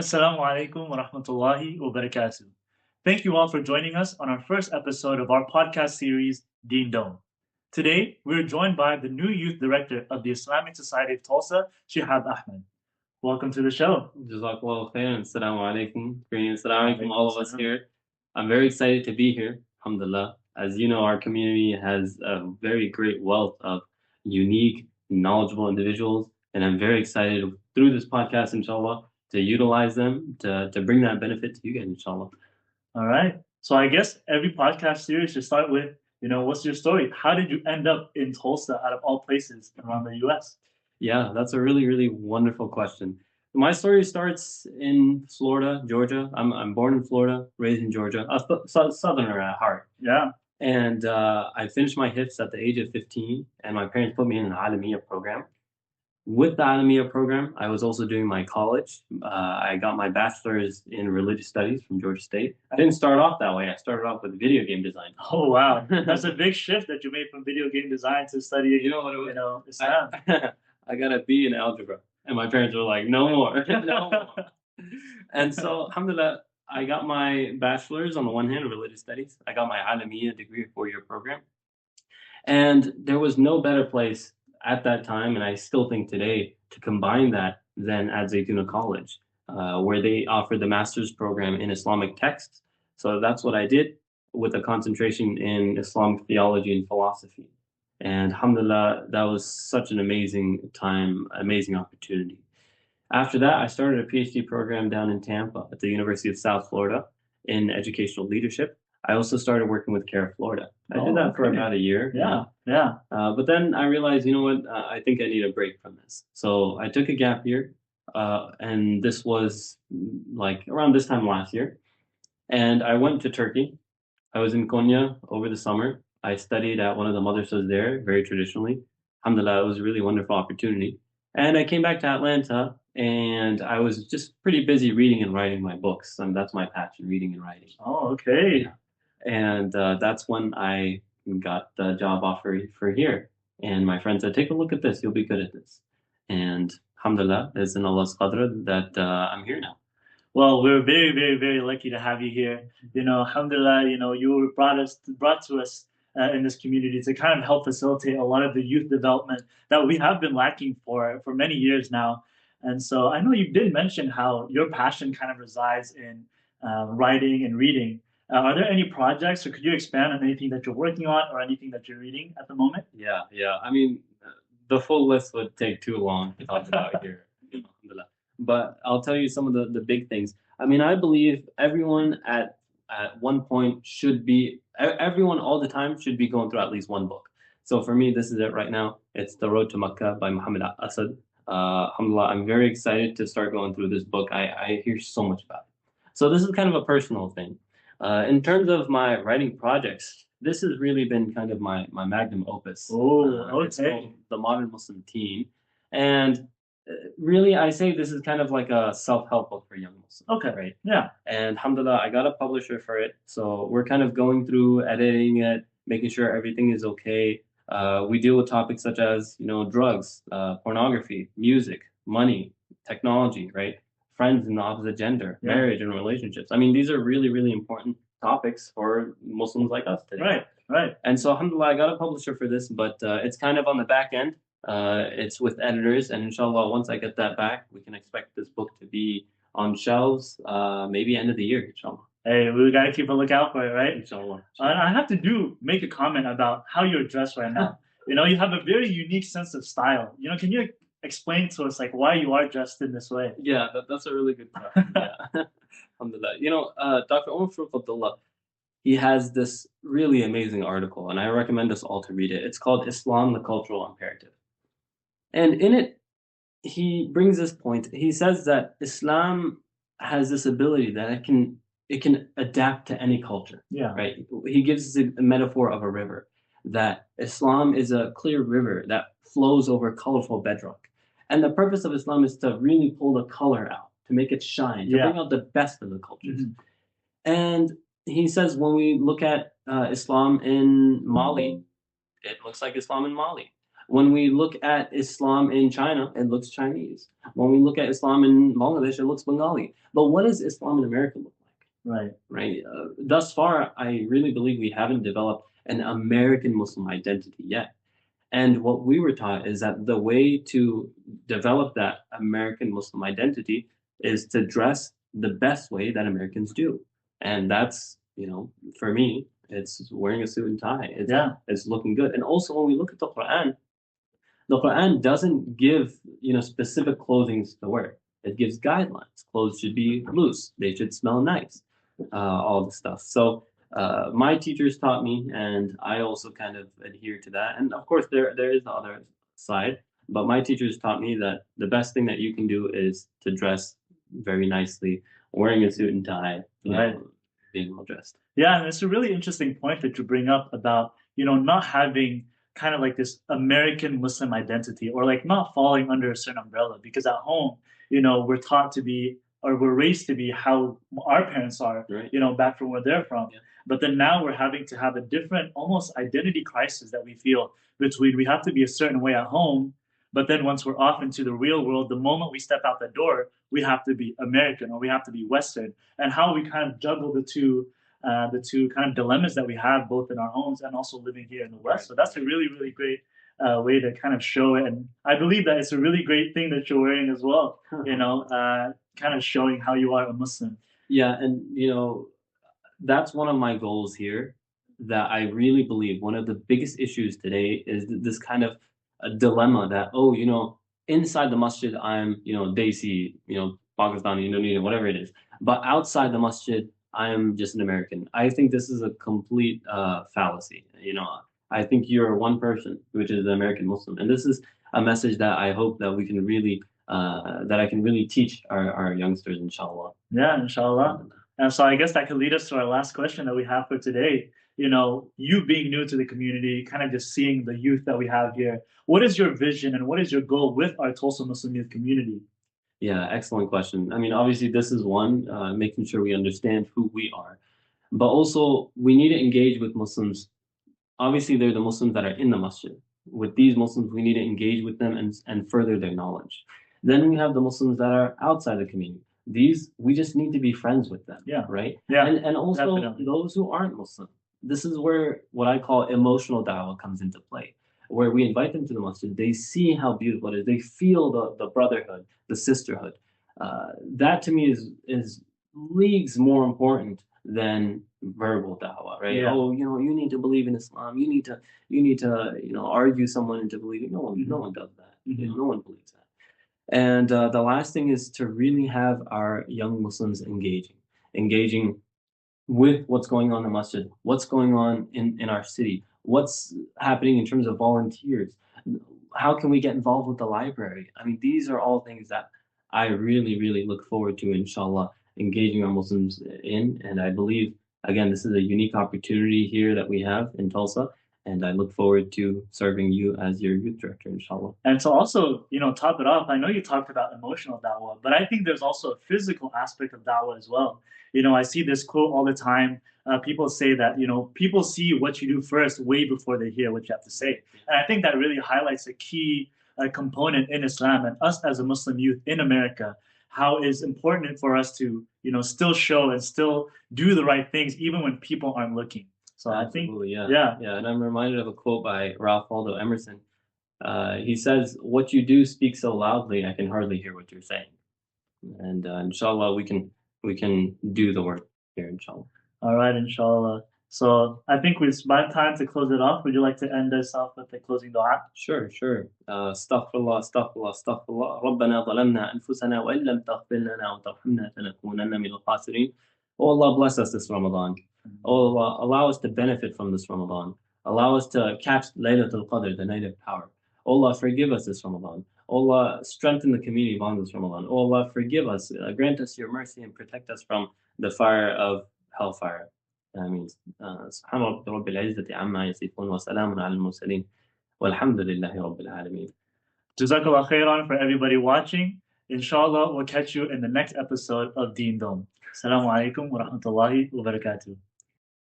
Assalamu alaikum wa rahmatullahi wa barakatuh. Thank you all for joining us on our first episode of our podcast series, Deen Dome. Today, we're joined by the new youth director of the Islamic Society of Tulsa, Shihab Ahmed. Welcome to the show. Jazakallah khairan. Assalamu alaikum. Greetings. Assalamu alaikum, all of us here. I'm very excited to be here. Alhamdulillah. As you know, our community has a very great wealth of unique, knowledgeable individuals, and I'm very excited through this podcast, inshallah, to utilize them to bring that benefit to you guys, inshallah. All right. So I guess every podcast series should start with, what's your story? How did you end up in Tulsa out of all places around the U.S.? Yeah, that's a really, really wonderful question. My story starts in Florida, Georgia. I'm born in Florida, raised in Georgia. A southerner at heart. Yeah. And I finished my hifz at the age of 15, and my parents put me in an Alamiya program. With the Alamiya program, I was also doing my college. I got my bachelor's in religious studies from Georgia State. I didn't start off that way. I started off with video game design. Oh, wow. That's a big shift that you made from video game design to studying, You know what it was? Islam. I got a B in algebra. And my parents were like, no more, no more. And so, alhamdulillah, I got my bachelor's on the one hand, religious studies. I got my Alamiya degree, a 4-year program. And there was no better place at that time, and I still think today, to combine that than at Zaytuna College, where they offer the master's program in Islamic texts. So that's what I did, with a concentration in Islamic theology and philosophy. And alhamdulillah, that was such an amazing time, amazing opportunity. After that, I started a PhD program down in Tampa at the University of South Florida in educational leadership. I also started working with Care Florida. I did that for about a year. Yeah. But then I realized, you know what, I think I need a break from this. So I took a gap year, and this was like around this time last year. And I went to Turkey. I was in Konya over the summer. I studied at one of the madrasas there, very traditionally. Alhamdulillah, it was a really wonderful opportunity. And I came back to Atlanta, and I was just pretty busy reading and writing my books. And that's my passion, reading and writing. Oh, okay. Yeah. And that's when I got the job offer for here. And my friend said, take a look at this. You'll be good at this. And alhamdulillah, it's in Allah's qadr that I'm here now. Well, we're very, very, very lucky to have you here. Alhamdulillah, you were brought to us in this community to kind of help facilitate a lot of the youth development that we have been lacking for many years now. And so I know you did mention how your passion kind of resides in writing and reading. Are there any projects, or could you expand on anything that you're working on or anything that you're reading at the moment? Yeah. I mean, the full list would take too long to talk about here. Alhamdulillah. But I'll tell you some of the big things. I mean, I believe everyone at one point everyone all the time should be going through at least one book. So for me, this is it right now. It's The Road to Makkah by Muhammad Asad. Alhamdulillah, I'm very excited to start going through this book. I hear so much about it. So this is kind of a personal thing. In terms of my writing projects, this has really been kind of my magnum opus. Oh, okay. It's called The Modern Muslim Teen. And really, I say this is kind of like a self-help book for young Muslims. Okay. Right? Yeah. And alhamdulillah, I got a publisher for it. So we're kind of going through, editing it, making sure everything is okay. We deal with topics such as, drugs, pornography, music, money, technology, right? Friends in the opposite gender, marriage and relationships. I mean, these are really, really important topics for Muslims like us today. Right. And so alhamdulillah, I got a publisher for this, but it's kind of on the back end. It's with editors, and inshallah, once I get that back, we can expect this book to be on shelves maybe end of the year, inshallah. Hey, we gotta keep a lookout for it, right? Inshallah. I have to make a comment about how you're dressed right now. You have a very unique sense of style. Can you explain to us like why you are dressed in this way? Yeah, that's a really good question. Yeah. Alhamdulillah. Dr. Umar Abdullah, he has this really amazing article, and I recommend us all to read it. It's called Islam, the Cultural Imperative. And in it, he brings this point. He says that Islam has this ability that it can adapt to any culture. Yeah. Right. He gives us a metaphor of a river, that Islam is a clear river that flows over colorful bedrock. And the purpose of Islam is to really pull the color out, to make it shine, to bring out the best of the cultures. Mm-hmm. And he says when we look at Islam in Mali, it looks like Islam in Mali. When we look at Islam in China, it looks Chinese. When we look at Islam in Bangladesh, it looks Bengali. But what does Islam in America look like? Right. Right. Thus far, I really believe we haven't developed an American Muslim identity yet. And what we were taught is that the way to develop that American Muslim identity is to dress the best way that Americans do. And that's, for me, it's wearing a suit and tie. It's looking good. And also when we look at the Quran doesn't give, specific clothing to wear. It gives guidelines. Clothes should be loose. They should smell nice. All the stuff. So my teachers taught me, and I also kind of adhere to that. And of course, there is the other side. But my teachers taught me that the best thing that you can do is to dress very nicely, wearing a suit and tie, being well dressed. Yeah, and it's a really interesting point that you bring up about, not having kind of like this American Muslim identity, or like not falling under a certain umbrella, because at home, we're taught to be, or we're raised to be how our parents are, right. Back from where they're from. Yeah. But then now we're having to have a different, almost identity crisis that we feel between we have to be a certain way at home, but then once we're off into the real world, the moment we step out the door, we have to be American or we have to be Western. And how we kind of juggle the two kind of dilemmas that we have both in our homes and also living here in the West. So that's a really, really great way to kind of show it. And I believe that it's a really great thing that you're wearing as well, kind of showing how you are a Muslim. Yeah, and that's one of my goals here, that I really believe one of the biggest issues today is this kind of a dilemma that, inside the masjid, I'm, Desi, Pakistani, Indonesian, whatever it is. But outside the masjid, I'm just an American. I think this is a complete fallacy. I think you're one person, which is the American Muslim. And this is a message that I hope that we can really, that I can really teach our youngsters, inshallah. Yeah, inshallah. And so I guess that could lead us to our last question that we have for today. You being new to the community, kind of just seeing the youth that we have here, what is your vision and what is your goal with our Tulsa Muslim youth community? Yeah, excellent question. I mean, obviously, this is one, making sure we understand who we are. But also, we need to engage with Muslims. Obviously, they're the Muslims that are in the masjid. With these Muslims, we need to engage with them and further their knowledge. Then we have the Muslims that are outside the community. These, we just need to be friends with them, right? Yeah, and also definitely. Those who aren't Muslim. This is where what I call emotional dawah comes into play, where we invite them to the masjid. They see how beautiful it is. They feel the brotherhood, the sisterhood. That to me is leagues more important than verbal dawah, right? Yeah. Oh, you need to believe in Islam. You need to argue someone into believing. No one does that. Mm-hmm. No one believes that. And the last thing is to really have our young Muslims engaging with what's going on in the masjid, what's going on in our city, what's happening in terms of volunteers, how can we get involved with the library? I mean, these are all things that I really, really look forward to, inshallah, engaging our Muslims in. And I believe, again, this is a unique opportunity here that we have in Tulsa. And I look forward to serving you as your youth director, inshallah. And to also, top it off, I know you talked about emotional da'wah, but I think there's also a physical aspect of da'wah as well. I see this quote all the time. People say that, people see what you do first way before they hear what you have to say. And I think that really highlights a key component in Islam and us as a Muslim youth in America, how it's important for us to, still show and still do the right things even when people aren't looking. So Absolutely, I think, yeah. And I'm reminded of a quote by Ralph Waldo Emerson. He says, "What you do speaks so loudly, I can hardly hear what you're saying." And inshallah, we can do the work here, inshallah. All right, inshallah. So I think it's about time to close it off. Would you like to end us off with the closing dua? Sure. Astaghfirullah, astaghfirullah, astaghfirullah. ربنا ظلمنا أنفسنا وإن لم تغفر لنا وترحمنا لنكونن من الخاسرين. Oh Allah, bless us this Ramadan. Oh Allah, allow us to benefit from this Ramadan. Allow us to catch Laylatul Qadr, the night of power. Oh Allah, forgive us this Ramadan. Oh Allah, strengthen the community bond this Ramadan. Oh Allah, forgive us, grant us your mercy and protect us from the fire of hellfire. آمين. سبحان رب العزة عما يصفون وسلام على المرسلين والحمد لله رب العالمين. Jazakallah khairan for everybody watching. Inshallah, we'll catch you in the next episode of Deen Dome. Assalamu alaikum wa rahmatullahi wa barakatuh.